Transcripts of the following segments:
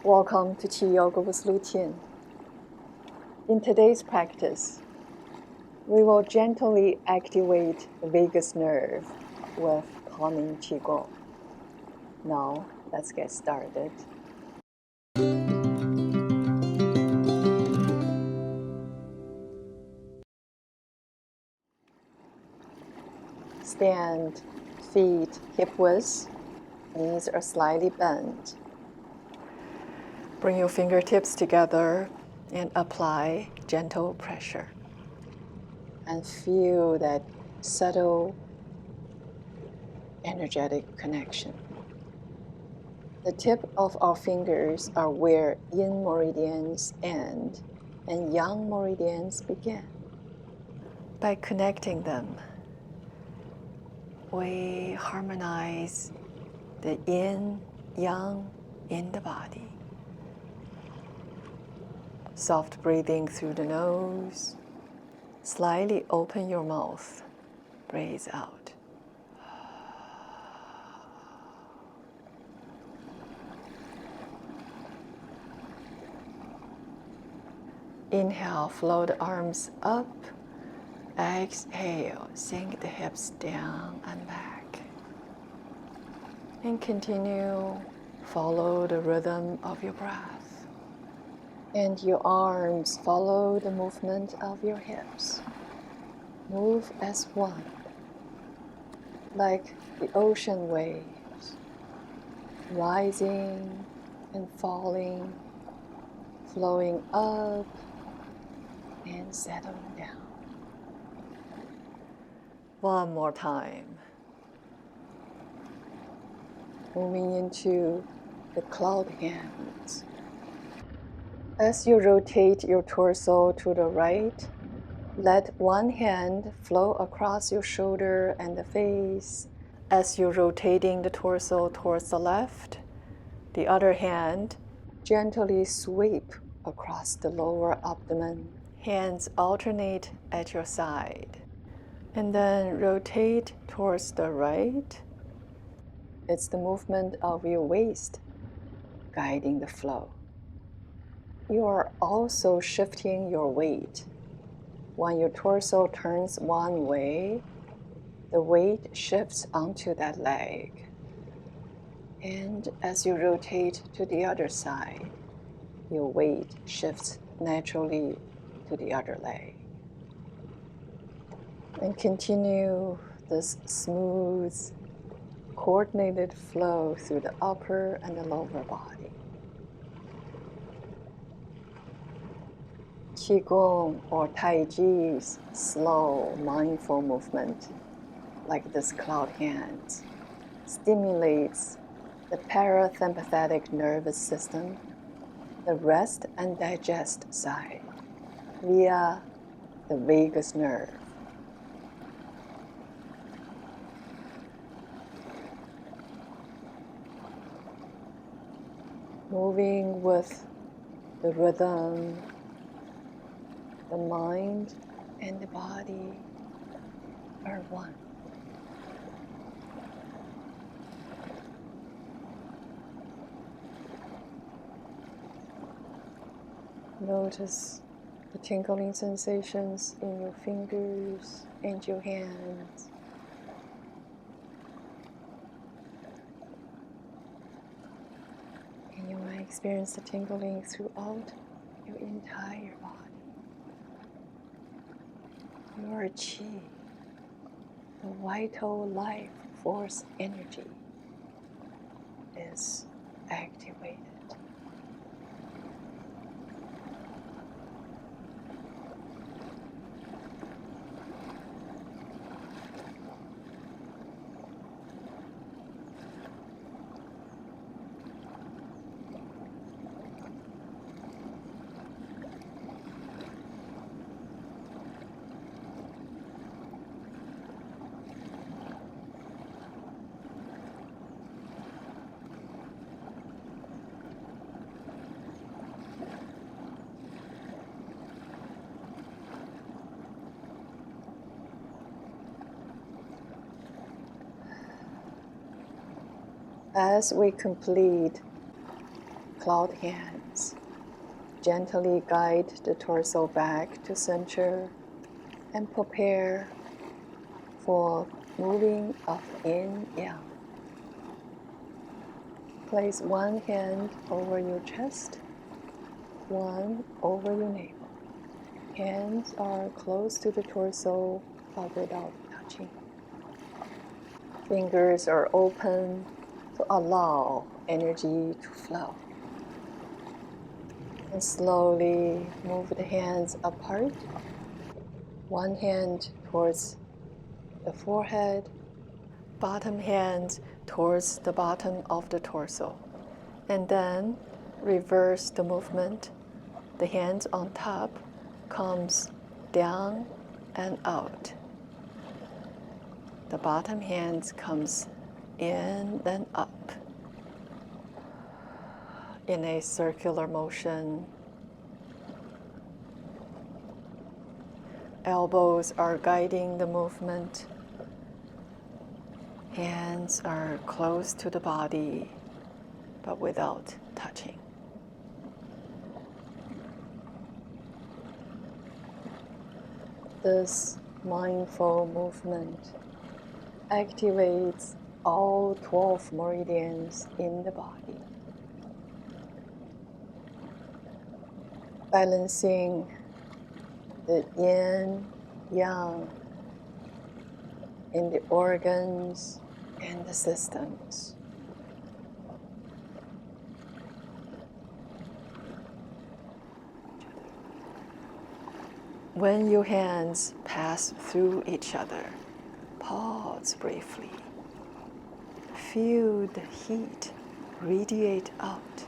Welcome to QiYoga with LuChin. In today's practice, we will gently activate the vagus nerve with calming QiGong. Now, let's get started. Stand, feet hip width, knees are slightly bent. Bring your fingertips together and apply gentle pressure. And feel that subtle, energetic connection. The tip of our fingers are where yin meridians end and yang meridians begin. By connecting them, we harmonize the yin, yang in the body. Soft breathing through the nose. Slightly open your mouth. Breathe out. Inhale, flow the arms up. Exhale, sink the hips down and back. And continue, follow the rhythm of your breath. And your arms follow the movement of your hips. Move as one, like the ocean waves, rising and falling, flowing up and settling down. One more time. Moving into the cloud hands. As you rotate your torso to the right, let one hand flow across your shoulder and the face. As you're rotating the torso towards the left, the other hand gently sweep across the lower abdomen. Hands alternate at your side. And then rotate towards the right. It's the movement of your waist guiding the flow. You are also shifting your weight. When your torso turns one way, the weight shifts onto that leg. And as you rotate to the other side, your weight shifts naturally to the other leg. And continue this smooth, coordinated flow through the upper and the lower body. Qigong or Tai Chi's slow, mindful movement, like this cloud hand, stimulates the parasympathetic nervous system, the rest and digest side, via the vagus nerve. Moving with the rhythm, the mind and the body are one. Notice the tingling sensations in your fingers and your hands. And you might experience the tingling throughout your entire body. Your qi, the vital life force energy, is activated. As we complete cloud hands. Gently guide the torso back to center and prepare for moving up in yang. Place one hand over your chest, one over your navel. Hands are close to the torso but without touching. Fingers are open to allow energy to flow. And slowly move the hands apart. One hand towards the forehead, bottom hand towards the bottom of the torso. And then reverse the movement. The hands on top comes down and out. The bottom hand comes in and up in a circular motion. Elbows are guiding the movement. Hands are close to the body, but without touching. This mindful movement activates all 12 meridians in the body, balancing the yin, yang in the organs and the systems. When your hands pass through each other, pause briefly. Feel the heat radiate out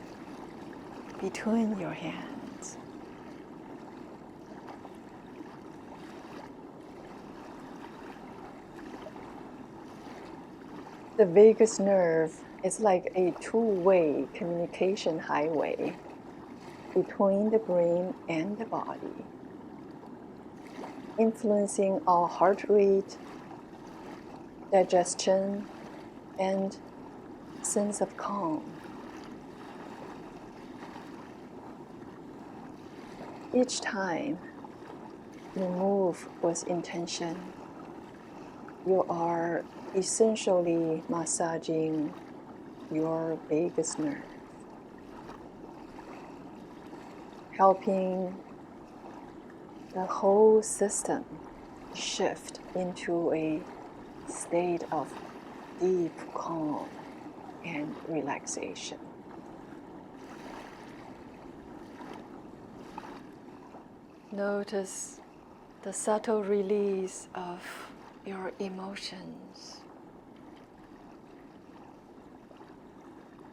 between your hands. The vagus nerve is like a two-way communication highway between the brain and the body, influencing our heart rate, digestion, and sense of calm. Each time you move with intention, you are essentially massaging your vagus nerve, helping the whole system shift into a state of deep calm and relaxation. Notice the subtle release of your emotions,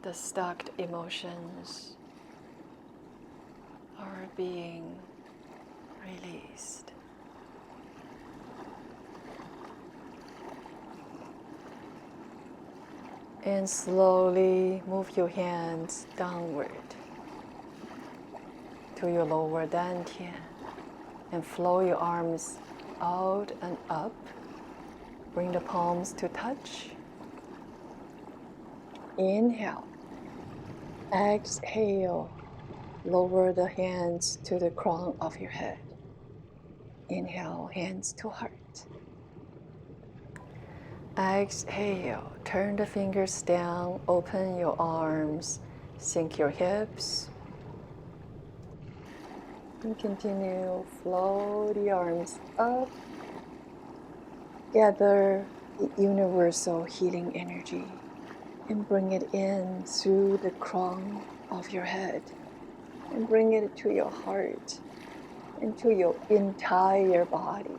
the stuck emotions are being released. And slowly move your hands downward to your lower dantian and flow your arms out and up. Bring the palms to touch. Inhale. Exhale. Lower the hands to the crown of your head. Inhale, hands to heart. Exhale, turn the fingers down, open your arms, sink your hips. And continue, flow the arms up. Gather the universal healing energy and bring it in through the crown of your head and bring it to your heart and to your entire body.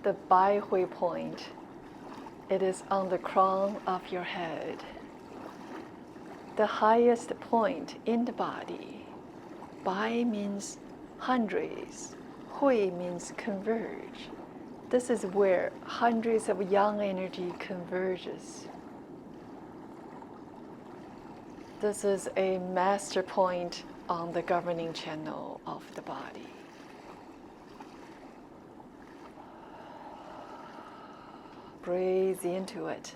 The Bai Hui point, it is on the crown of your head, the highest point in the body. Bai means hundreds, Hui means converge. This is where hundreds of yang energy converges. This is a master point on the governing channel of the body. Breathe into it.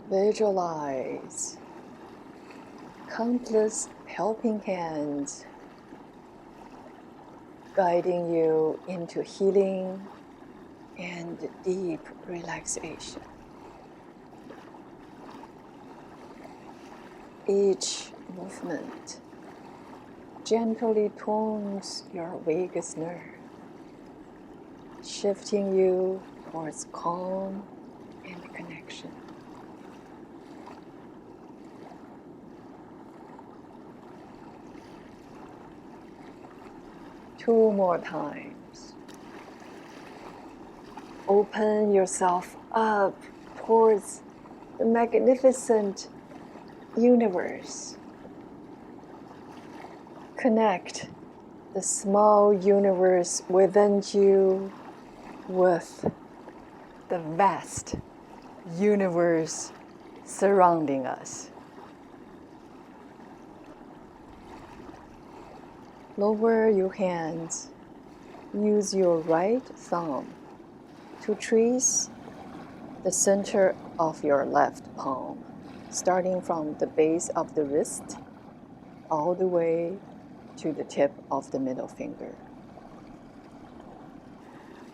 Visualize countless helping hands guiding you into healing and deep relaxation. Each movement gently tones your vagus nerve, shifting you towards calm and connection. Two more times. Open yourself up towards the magnificent universe. Connect the small universe within you with the vast universe surrounding us. Lower your hands. Use your right thumb to trace the center of your left palm, starting from the base of the wrist all the way to the tip of the middle finger.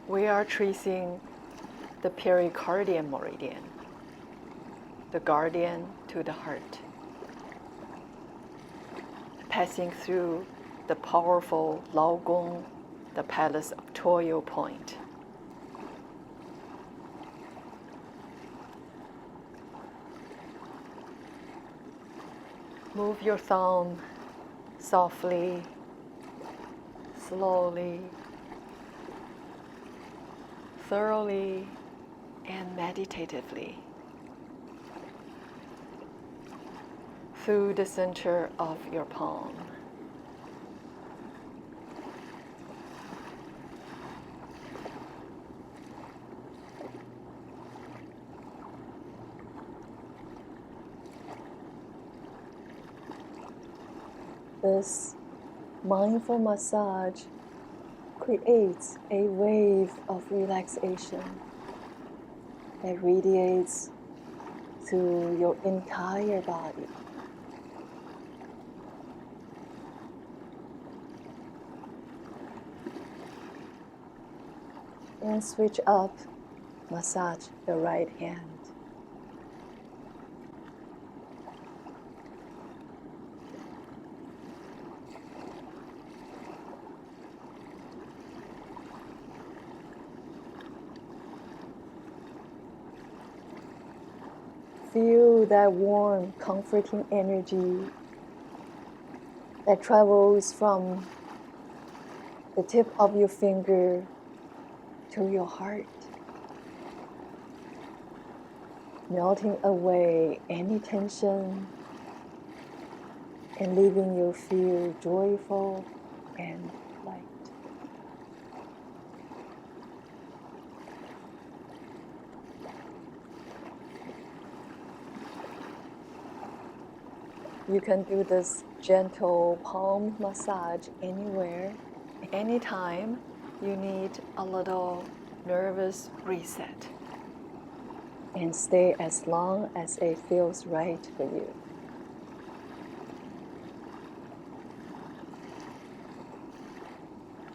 We are tracing the pericardium meridian, the guardian to the heart, passing through the powerful Lao Gong, the palace of Toyo point. Move your thumb softly, slowly, thoroughly, and meditatively through the center of your palm. This mindful massage creates a wave of relaxation that radiates through your entire body. And switch up, massage the right hand. Feel that warm, comforting energy that travels from the tip of your finger to your heart, melting away any tension and leaving you feel joyful and light. You can do this gentle palm massage anywhere, anytime you need a little nervous reset. And stay as long as it feels right for you.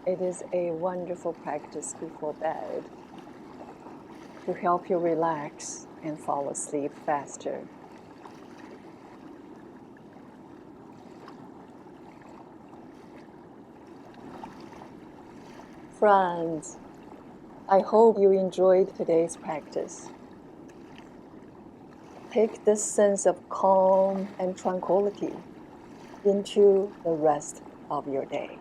It is a wonderful practice before bed to help you relax and fall asleep faster. Friends, I hope you enjoyed today's practice. Take this sense of calm and tranquility into the rest of your day.